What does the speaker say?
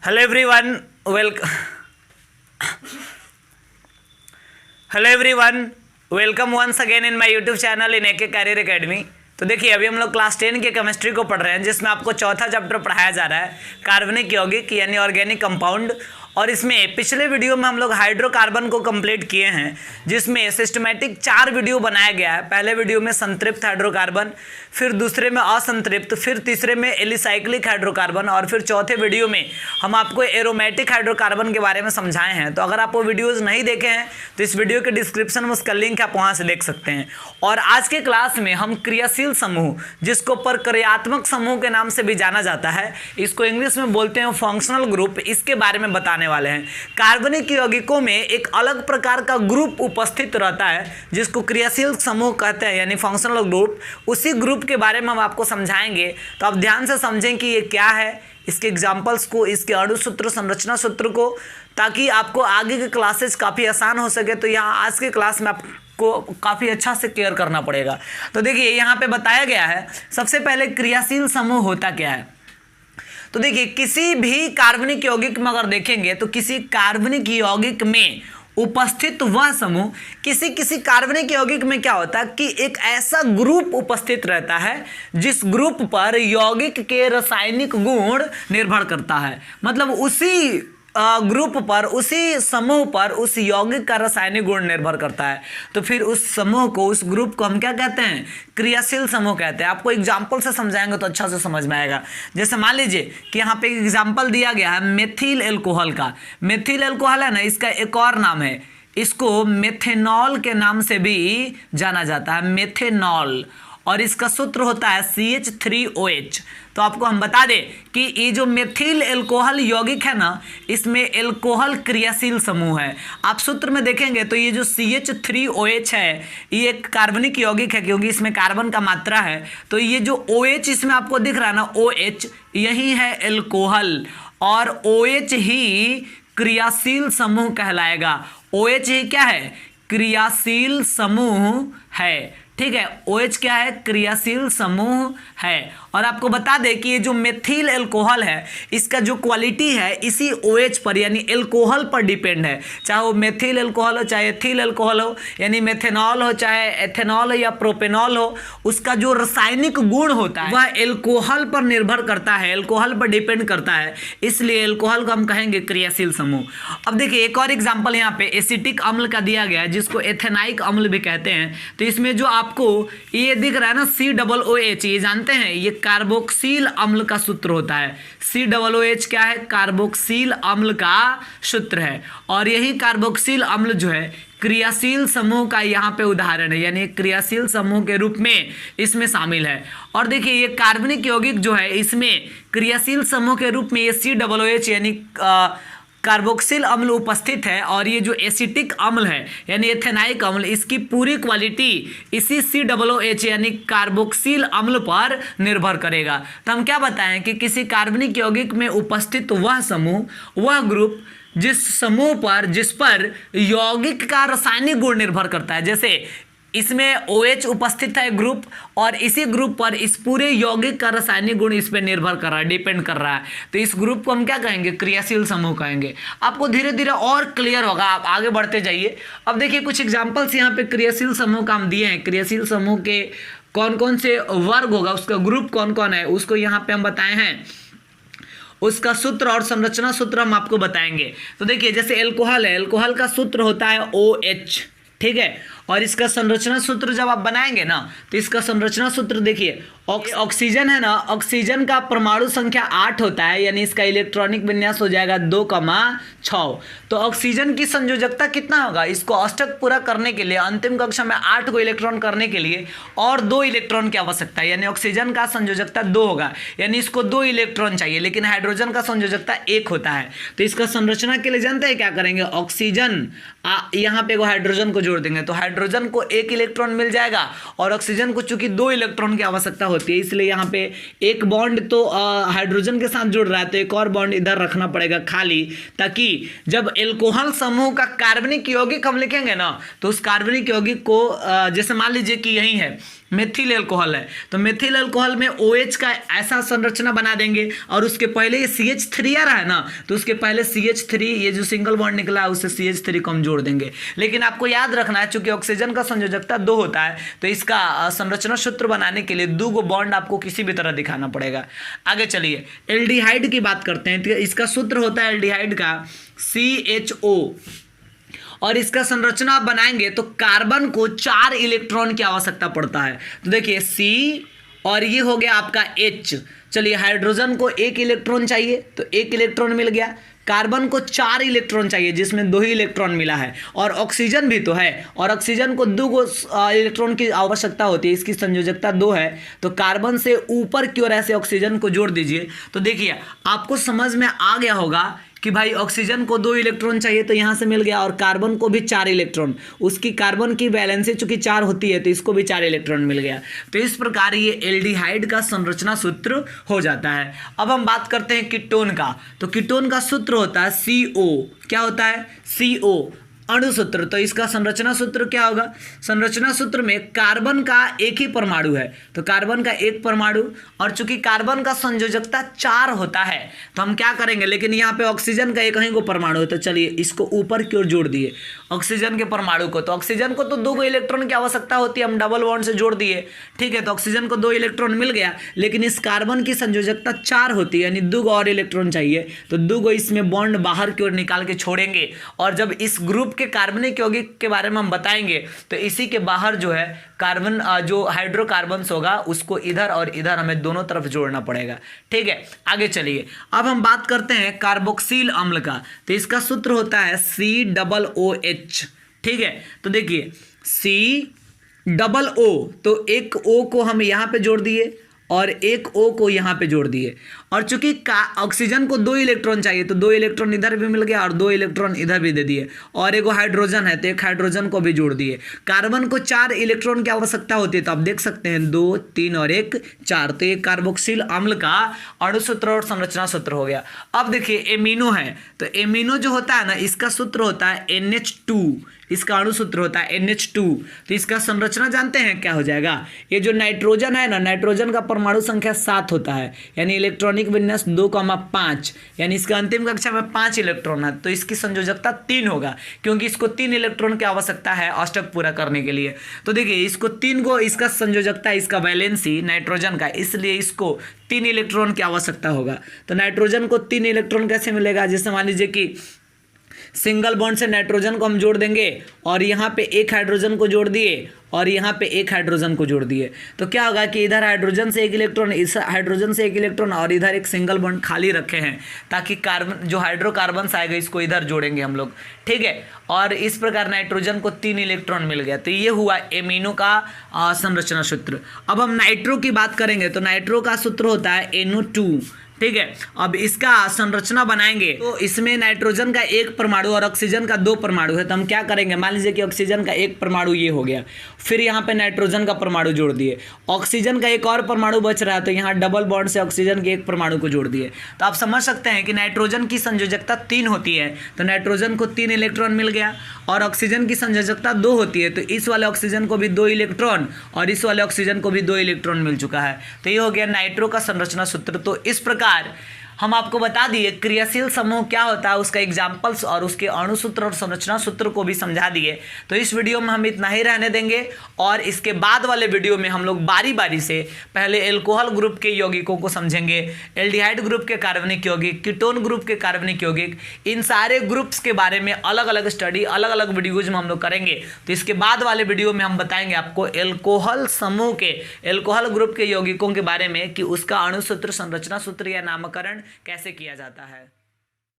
Hello everyone welcome once again in my YouTube channel in AK career academy. तो देखिए अभी हम लोग क्लास 10 के केमिस्ट्री को पढ़ रहे हैं जिसमें आपको चौथा चैप्टर पढ़ाया जा रहा है कार्बनिक यौगिक यानी ऑर्गेनिक कंपाउंड। और इसमें पिछले वीडियो में हम लोग हाइड्रोकार्बन को कंप्लीट किए हैं जिसमें सिस्टमैटिक 4 वीडियो बनाया गया है। पहले वीडियो में संतृप्त हाइड्रोकार्बन, फिर दूसरे में असंतृप्त, फिर तीसरे में एलिसाइक्लिक हाइड्रोकार्बन और फिर चौथे वीडियो में हम आपको एरोमेटिक हाइड्रोकार्बन के बारे में समझाए हैं। तो अगर आप वो वीडियोज़ नहीं देखे हैं तो इस वीडियो के डिस्क्रिप्शन में उसका लिंक आप वहाँ से देख सकते हैं। और आज के क्लास में हम क्रियाशील समूह, जिसको प्रक्रियात्मक समूह के नाम से भी जाना जाता है, इसको इंग्लिश में बोलते हैं फंक्शनल ग्रुप, इसके बारे में बताने वाले हैं। कार्बनिक यौगिकों में एक अलग प्रकार का ग्रुप उपस्थित रहता है जिसको क्रियाशील समूह कहते हैं यानी फंक्शनल ग्रुप। उसी ग्रुप के बारे में हम आपको समझाएंगे, तो आप ध्यान से समझें कि ये क्या है, इसके एग्जाम्पल्स को, इसके अणु सूत्र, संरचना सूत्र को, ताकि आपको आगे के क्लासेस काफ़ी आसान हो सके। तो यहाँ आज के क्लास में आपको काफ़ी अच्छा से केयर करना पड़ेगा। तो देखिए यहाँ पे बताया गया है, सबसे पहले क्रियाशील समूह होता क्या है। तो देखिए किसी भी कार्बनिक यौगिक में अगर देखेंगे तो किसी कार्बनिक यौगिक में उपस्थित वह समूह, किसी कार्बनिक यौगिक में क्या होता है कि एक ऐसा ग्रुप उपस्थित रहता है जिस ग्रुप पर यौगिक के रासायनिक गुण निर्भर करता है। मतलब उसी ग्रुप पर, उसी समूह पर उस यौगिक का रासायनिक गुण निर्भर करता है। तो फिर उस समूह को, उस ग्रुप को हम क्या कहते हैं? क्रियाशील समूह कहते हैं। आपको एग्जाम्पल से समझाएंगे तो अच्छा से समझ में आएगा। जैसे मान लीजिए कि यहाँ पे एग्जाम्पल दिया गया है मेथिल एल्कोहल का। मेथिल एल्कोहल है ना, इसका एक और नाम है, इसको मेथेनॉल के नाम से भी जाना जाता है, मेथेनॉल। और इसका सूत्र होता है CH3OH। तो आपको हम बता दें कि ये जो मेथिल एल्कोहल यौगिक है ना, इसमें एल्कोहल क्रियाशील समूह है। आप सूत्र में देखेंगे तो ये जो CH3OH है ये एक कार्बनिक यौगिक है क्योंकि इसमें कार्बन का मात्रा है। तो ये जो OH इसमें आपको दिख रहा है ना, OH यही है एल्कोहल, और OH ही क्रियाशील समूह कहलाएगा। OH ही क्या है? क्रियाशील समूह है। ठीक है, OH क्या है? क्रियाशील समूह है। और आपको बता दें कि ये जो मेथिल एल्कोहल है इसका जो क्वालिटी है इसी OH पर यानी एल्कोहल पर डिपेंड है। चाहे वो मेथिल एल्कोहल हो, चाहे एथिल एल्कोहल हो, यानी मेथेनॉल हो, चाहे एथेनॉल हो या प्रोपेनॉल हो, उसका जो रासायनिक गुण होता है वह एल्कोहल पर निर्भर करता है, एल्कोहल पर डिपेंड करता है। इसलिए एल्कोहल को हम कहेंगे क्रियाशील समूह। अब देखिए एक और एग्जाम्पल यहाँ पे एसिटिक अम्ल का दिया गया है जिसको एथेनाइक अम्ल भी कहते हैं। तो इसमें जो आपको ये दिख रहा है ना COOH, ये जानते हैं ये कार्बोक्सिल अम्ल का सूत्र होता है। COOH क्या है? कार्बोक्सिल अम्ल का सूत्र है। और यही कार्बोक्सिल अम्ल जो है क्रियाशील समूह का यहाँ पे उदाहरण है, यानी क्रियाशील समूह के रूप में इसमें शामिल है। और देखिए ये कार्बनिक यौगिक जो है इसमें क्रियाशील समूह के रूप में ये COOH यानी कार्बोक्सिल अम्ल उपस्थित है। और ये जो एसिटिक अम्ल है यानी एथेनाइक अम्ल, इसकी पूरी क्वालिटी इसी COOH यानी कार्बोक्सिल अम्ल पर निर्भर करेगा। तो हम क्या बताएं कि किसी कार्बनिक यौगिक में उपस्थित वह समूह, वह ग्रुप जिस पर यौगिक का रासायनिक गुण निर्भर करता है। जैसे इसमें OH उपस्थित है ग्रुप, और इसी ग्रुप पर इस पूरे यौगिक का रासायनिक गुण इस पर निर्भर कर रहा है, डिपेंड कर रहा है। तो इस ग्रुप को हम क्या कहेंगे? क्रियाशील समूह कहेंगे। आपको धीरे धीरे और क्लियर होगा, आप आगे बढ़ते जाइए। अब देखिए कुछ एग्जाम्पल्स यहाँ पे क्रियाशील समूह का हम दिए हैं। क्रियाशील समूह के कौन कौन से वर्ग होगा, उसका ग्रुप कौन कौन है, उसको यहाँ पे हम बताए हैं। उसका सूत्र और संरचना सूत्र हम आपको बताएंगे। तो देखिए जैसे एल्कोहल है, एल्कोहल का सूत्र होता है OH, ठीक है। और इसका संरचना सूत्र जब आप बनाएंगे ना तो इसका संरचना सूत्र देखिए, ऑक्सीजन है ना, ऑक्सीजन का परमाणु संख्या 8 होता है, यानी इसका इलेक्ट्रॉनिक विन्यास हो जाएगा 2,6। तो ऑक्सीजन की संयोजकता कितना होगा? इसको अष्टक पूरा करने के लिए, अंतिम कक्षा में 8 को इलेक्ट्रॉन करने के लिए और 2 इलेक्ट्रॉन की आवश्यकता है, यानी ऑक्सीजन का संयोजकता 2 होगा, यानी इसको 2 इलेक्ट्रॉन चाहिए। लेकिन हाइड्रोजन का संयोजकता 1 होता है। तो इसका संरचना के लिए जानते हैं क्या करेंगे? ऑक्सीजन यहाँ पे हाइड्रोजन को जोड़ देंगे तो हाइड्रोजन को 1 इलेक्ट्रॉन मिल जाएगा, और ऑक्सीजन को चूंकि 2 इलेक्ट्रॉन की आवश्यकता होती है इसलिए यहाँ पे एक बॉन्ड तो हाइड्रोजन के साथ जुड़ रहा है, तो एक और बॉन्ड इधर रखना पड़ेगा खाली, ताकि जब एल्कोहल समूह का कार्बनिक यौगिक हम लिखेंगे ना तो उस कार्बनिक यौगिक को जैसे मान लीजिए कि यही है मेथिल एल्कोहल है, तो मेथिल एल्कोहल में OH का ऐसा संरचना बना देंगे और उसके पहले ये CH3 आ रहा है ना, तो उसके पहले CH3 ये जो सिंगल बॉन्ड निकला है उससे CH3 को हम जोड़ देंगे। लेकिन आपको याद रखना है चूंकि ऑक्सीजन का संयोजकता 2 होता है तो इसका संरचना सूत्र बनाने के लिए 2 बॉन्ड आपको किसी भी तरह दिखाना पड़ेगा। आगे चलिए एल्डिहाइड की बात करते हैं। तो इसका सूत्र होता है एल्डिहाइड का CHO, और इसका संरचना आप बनाएंगे तो कार्बन को 4 इलेक्ट्रॉन की आवश्यकता पड़ता है। तो देखिए C और ये हो गया आपका H। चलिए हाइड्रोजन को 1 इलेक्ट्रॉन चाहिए तो 1 इलेक्ट्रॉन मिल गया। कार्बन को 4 इलेक्ट्रॉन चाहिए जिसमें 2 ही इलेक्ट्रॉन मिला है, और ऑक्सीजन भी तो है और ऑक्सीजन को 2 इलेक्ट्रॉन की आवश्यकता होती है, इसकी संयोजकता 2 है। तो कार्बन से ऊपर की ओर ऐसे ऑक्सीजन को जोड़ दीजिए। तो देखिए आपको समझ में आ गया होगा कि भाई ऑक्सीजन को 2 इलेक्ट्रॉन चाहिए तो यहाँ से मिल गया, और कार्बन को भी 4 इलेक्ट्रॉन, उसकी कार्बन की वैलेंसी चूंकि 4 होती है तो इसको भी 4 इलेक्ट्रॉन मिल गया। तो इस प्रकार ये एल्डिहाइड का संरचना सूत्र हो जाता है। अब हम बात करते हैं कीटोन का। तो कीटोन का सूत्र होता है CO। क्या होता है? CO अणु सूत्र। तो इसका संरचना सूत्र क्या होगा? संरचना सूत्र में कार्बन का एक ही परमाणु है, तो कार्बन का एक परमाणु, और चूंकि कार्बन का संयोजकता 4 होता है तो हम क्या करेंगे, लेकिन यहाँ पे ऑक्सीजन का एक ही को परमाणु है तो चलिए इसको ऊपर की ओर जोड़ दिए ऑक्सीजन के परमाणु को। तो ऑक्सीजन को तो 2 इलेक्ट्रॉन की आवश्यकता होती है, हम डबल बॉन्ड से जोड़ दिए, ठीक है। तो ऑक्सीजन को 2 इलेक्ट्रॉन मिल गया, लेकिन इस कार्बन की संयोजकता 4 होती है, यानी 2 और इलेक्ट्रॉन चाहिए। तो 2 इसमें बॉन्ड बाहर की ओर निकाल के छोड़ेंगे, और जब इस ग्रुप के कार्बनिक यौगिक के बारे में हम बताएंगे तो इसी के बाहर जो है कार्बन जो हाइड्रोकार्बन्स होगा उसको इधर और इधर हमें दोनों तरफ जोड़ना पड़ेगा, ठीक है। आगे चलिए अब हम बात करते हैं कार्बोक्सिल अम्ल का। तो इसका सूत्र होता है COOH, ठीक है। तो देखिए COO, तो एक O को हम यहाँ पे जोड़ दिए और एक O को यहाँ पे जोड़ दिए, और चूंकि ऑक्सीजन को 2 इलेक्ट्रॉन चाहिए तो 2 इलेक्ट्रॉन इधर भी मिल गया और 2 इलेक्ट्रॉन इधर भी दे दिए, और एक हाइड्रोजन है तो एक हाइड्रोजन को भी जोड़ दिए। कार्बन को 4 इलेक्ट्रॉन की आवश्यकता होती है, तो आप देख सकते हैं 2, 3 और 1 4। तो ये कार्बोक्सिल अम्ल का अणु सूत्र और संरचना सूत्र हो गया। अब देखिए एमिनो है, तो एमिनो जो होता है ना इसका सूत्र होता है NH2, इसका अणु सूत्र होता है NH2। तो इसका संरचना जानते हैं क्या हो जाएगा? ये जो नाइट्रोजन है ना, नाइट्रोजन का परमाणु संख्या 7 होता है, यानी इलेक्ट्रॉनिक विन्यास 2,5, यानी इसका अंतिम कक्षा में 5 इलेक्ट्रॉन है, तो इसकी संयोजकता 3 होगा, क्योंकि इसको 3 इलेक्ट्रॉन की आवश्यकता है अष्टक पूरा करने के लिए। तो देखिए इसको 3 को, इसका संयोजकता, इसका वैलेंसी नाइट्रोजन का, इसलिए इसको 3 इलेक्ट्रॉन की आवश्यकता होगा। तो नाइट्रोजन को 3 इलेक्ट्रॉन कैसे मिलेगा? जैसे मान लीजिए कि सिंगल बॉन्ड से नाइट्रोजन को हम जोड़ देंगे और यहाँ पे एक हाइड्रोजन को जोड़ दिए और यहाँ पे एक हाइड्रोजन को जोड़ दिए, तो क्या होगा कि इधर हाइड्रोजन से 1 इलेक्ट्रॉन, इस हाइड्रोजन से 1 इलेक्ट्रॉन, और इधर एक सिंगल बॉन्ड खाली रखे हैं ताकि कार्बन जो हाइड्रोकार्बन्स आएगा इसको इधर जोड़ेंगे हम लोग, ठीक है। और इस प्रकार नाइट्रोजन को 3 इलेक्ट्रॉन मिल गया। तो ये हुआ एमिनो का संरचना सूत्र। अब हम नाइट्रो की बात करेंगे, तो नाइट्रो का सूत्र होता है NO2, ठीक है। अब इसका संरचना बनाएंगे तो इसमें नाइट्रोजन का 1 परमाणु और ऑक्सीजन का 2 परमाणु है, तो हम क्या करेंगे, मान लीजिए कि ऑक्सीजन का 1 परमाणु ये हो गया, फिर यहाँ पे नाइट्रोजन का परमाणु जोड़ दिए, ऑक्सीजन का 1 और परमाणु बच रहा है तो यहाँ डबल बॉन्ड से ऑक्सीजन के 1 परमाणु को जोड़ दिए। तो आप समझ सकते हैं कि नाइट्रोजन की संयोजकता 3 होती है, तो नाइट्रोजन को 3 इलेक्ट्रॉन मिल गया, और ऑक्सीजन की संयोजकता 2 होती है, तो इस वाले ऑक्सीजन को भी 2 इलेक्ट्रॉन और इस वाले ऑक्सीजन को भी 2 इलेक्ट्रॉन मिल चुका है। तो ये हो गया नाइट्रो का संरचना सूत्र। तो इस प्रकार हम आपको बता दिए क्रियाशील समूह क्या होता है, उसका एग्जाम्पल्स और उसके अणु सूत्र और संरचना सूत्र को भी समझा दिए। तो इस वीडियो में हम इतना ही रहने देंगे, और इसके बाद वाले वीडियो में हम लोग बारी बारी से पहले एल्कोहल ग्रुप के यौगिकों को समझेंगे, एल्डिहाइड ग्रुप के कार्बनिक यौगिक, कीटोन ग्रुप के कार्बनिक यौगिक, इन सारे ग्रुप्स के बारे में अलग अलग स्टडी, अलग अलग वीडियोज में हम लोग करेंगे। तो इसके बाद वाले वीडियो में हम बताएंगे आपको एल्कोहल समूह के, एल्कोहल ग्रुप के यौगिकों के बारे में कि उसका अणु सूत्र, संरचना सूत्र या नामकरण कैसे किया जाता है।